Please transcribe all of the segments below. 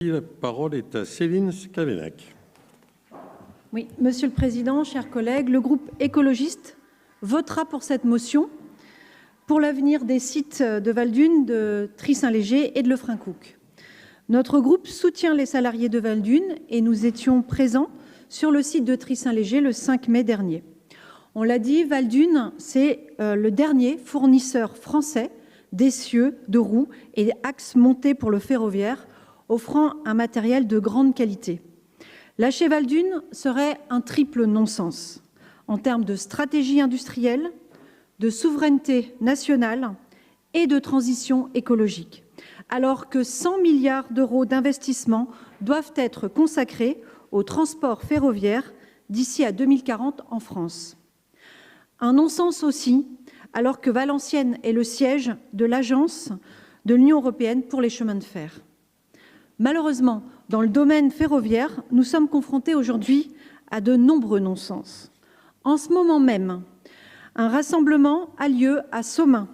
La parole est à Céline Scavenac. Oui, Monsieur le Président, chers collègues, le groupe écologiste votera pour cette motion pour l'avenir des sites de Valdunes, de Trie-Saint-Léger et de Lefrancouc. Notre groupe soutient les salariés de Valdunes et nous étions présents sur le site de Trie-Saint-Léger le 5 mai dernier. On l'a dit, Valdunes, c'est le dernier fournisseur français d'essieux, de roues et d'axes montés pour le ferroviaire, offrant un matériel de grande qualité. Lâcher Valdunes serait un triple non-sens en termes de stratégie industrielle, de souveraineté nationale et de transition écologique, alors que 100 milliards d'euros d'investissement doivent être consacrés au transport ferroviaire d'ici à 2040 en France. Un non-sens aussi, alors que Valenciennes est le siège de l'Agence de l'Union européenne pour les chemins de fer. Malheureusement, dans le domaine ferroviaire, nous sommes confrontés aujourd'hui à de nombreux non-sens. En ce moment même, un rassemblement a lieu à Somain,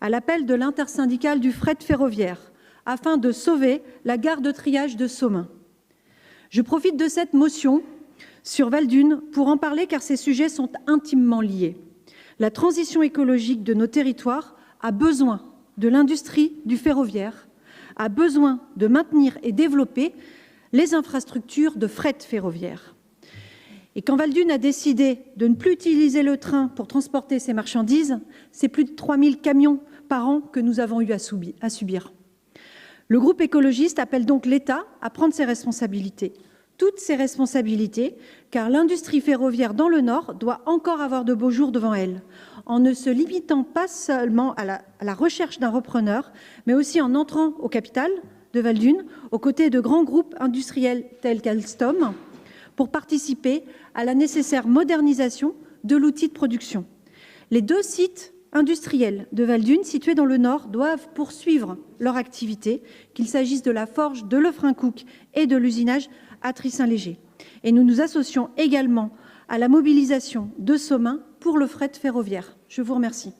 à l'appel de l'intersyndicale du fret ferroviaire, afin de sauver la gare de triage de Somain. Je profite de cette motion sur Valdunes pour en parler car ces sujets sont intimement liés. La transition écologique de nos territoires a besoin de l'industrie du ferroviaire, a besoin de maintenir et développer les infrastructures de fret ferroviaire. Et quand Valdunes a décidé de ne plus utiliser le train pour transporter ses marchandises, c'est plus de 3000 camions par an que nous avons eu à subir. Le groupe écologiste appelle donc l'État à prendre ses responsabilités, toutes ses responsabilités, car l'industrie ferroviaire dans le Nord doit encore avoir de beaux jours devant elle, en ne se limitant pas seulement à la recherche d'un repreneur, mais aussi en entrant au capital de Valdunes, aux côtés de grands groupes industriels tels qu'Alstom, pour participer à la nécessaire modernisation de l'outil de production. Les deux sites industriels de Valdunes, situés dans le Nord, doivent poursuivre leur activité, qu'il s'agisse de la forge de Lefrancouc et de l'usinage à Trie-Saint-Léger. Et nous nous associons également à la mobilisation de Somain pour le fret ferroviaire. Je vous remercie.